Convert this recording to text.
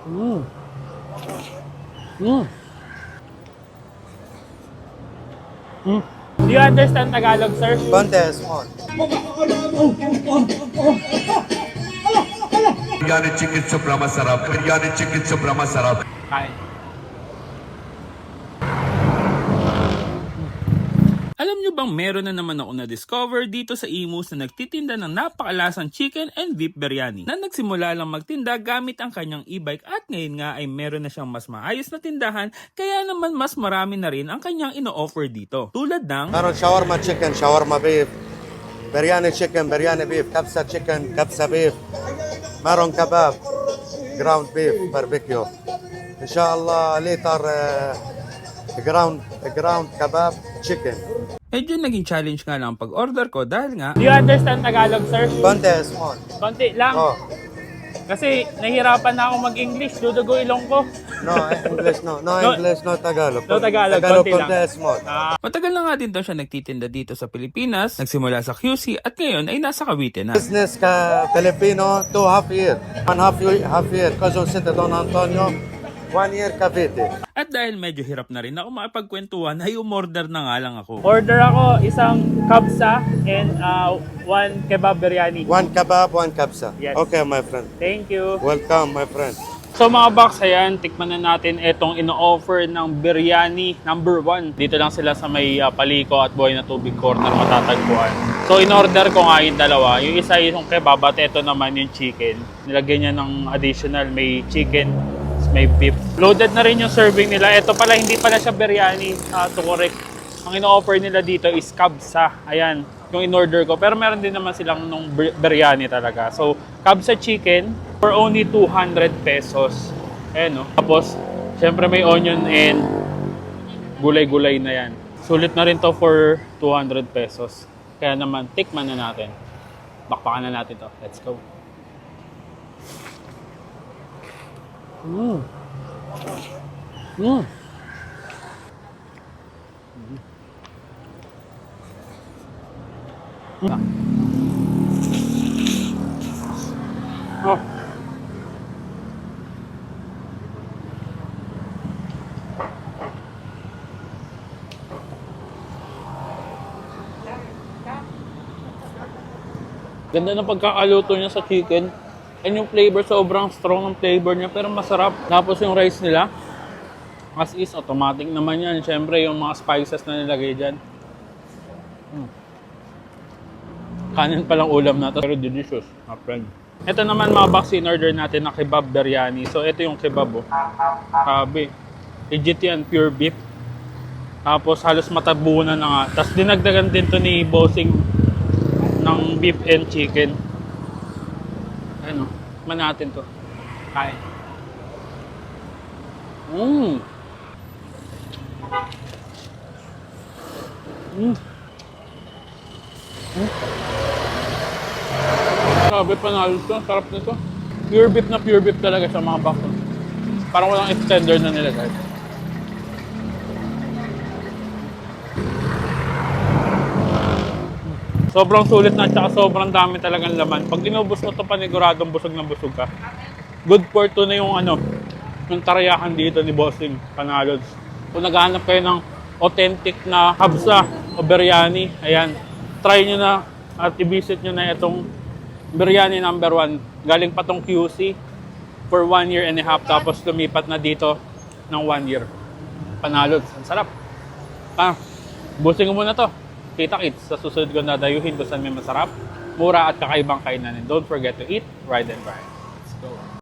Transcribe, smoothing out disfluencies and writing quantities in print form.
Mm. Mm. Mm. Do you understand Tagalog, sir? Konti, small. Biryani chicken sobrang masarap. Biryani chicken sobrang masarap. Kain. Alam nyo bang meron na naman ako na-discover dito sa Imus na nagtitinda ng napakalasang chicken and beef biryani na nagsimula lang magtinda gamit ang kanyang e-bike at ngayon nga ay meron na siyang mas maayos na tindahan kaya naman mas marami na rin ang kanyang ino-offer dito. Tulad ng Meron shawarma chicken, shawarma beef, biryani chicken, biryani beef, kapsa chicken, kapsa beef. Meron kebab, ground beef, barbecue. Inshallah, liter ground kebab chicken. medyo naging challenge nga lang ang pag-order ko dahil nga do you understand Tagalog, sir? Konti, small. Konti lang. Oh, Kasi nahihirapan na ako mag-English, dudugo ilong ko. no English, no English, no Tagalog. No Tagalog, Tagalog, konti konti, lang. small. Matagal na nga din daw siya nagtitinda dito sa Pilipinas, nagsimula sa QC at ngayon ay nasa Cavite na. Business ka Filipino, 2.5 year. 1.5 year, Quezon City, Don Antonio. 1 year Cavite. At dahil medyo hirap na rin ako makipagkwentuhan, ay umorder na nga lang ako. Order ako isang kabsa and one kebab biryani. 1 kebab, 1 kapsa. Yes. Okay, my friend. Thank you. Welcome, my friend. So mga box, ayan, tikman na natin itong ino-offer ng biryani number 1. Dito lang sila sa may Paliko at Buhay na Tubig Corner matatagpuan. So in-order ko nga yung dalawa. Yung isa yung kebab at ito naman yung chicken. Nilagyan niya ng additional, may chicken, may beef. Loaded na rin yung serving nila. Ito pala, hindi pala siya biryani, to correct. Ang ino-offer nila dito is kabsa. Ayan, yung in-order ko. Pero meron din naman silang nung biryani talaga. So, kabsa chicken for only 200 pesos. Ayan, no? Tapos, syempre may onion and gulay-gulay na yan. Sulit na rin to for 200 pesos. Kaya naman, tikman na natin. Bakbakan na natin to. Let's go. Mm. Mm. Oh. Ganda ng pagkakaluto niya sa chicken. And yung flavor, sobrang strong ng flavor niya pero masarap. Tapos yung rice nila, as is, automatic naman yan. Siyempre, yung mga spices na nilagay dyan. Kanin palang ulam na to, pero delicious, my friend. Ito naman mga box, in-order natin na kebab biryani. So, ito yung kebab, oh. Sabi, legit yan, pure beef. Tapos, halos matabunan na nga. Tapos, dinagdagan din to ni Bossing ng beef and chicken. Ano, man natin to. Kain. Mmm. Mmm. Sabi, panalo to. Sarap nito. Pure beef na pure beef talaga sa mga bako. Parang walang extender na nilagay. Sobrang sulit na at sobrang dami talagang laman. Pag inubos mo ito, paniguradong busog na busog ka. Good for to na yung yung tarayakan dito ni Bossing Panalods. Kung naghahanap kayo ng authentic na kabsa o biryani, ayan, try nyo na at i-visit nyo na itong biryani number 1. Galing pa tong QC for 1 year and a half, tapos lumipat na dito ng 1 year. Panalods, ang sarap. Bossing mo na to. Kita-kits sa susunod ko na dayuhin kung saan may masarap, mura at kakaibang kainan. And don't forget to eat, ride and ride.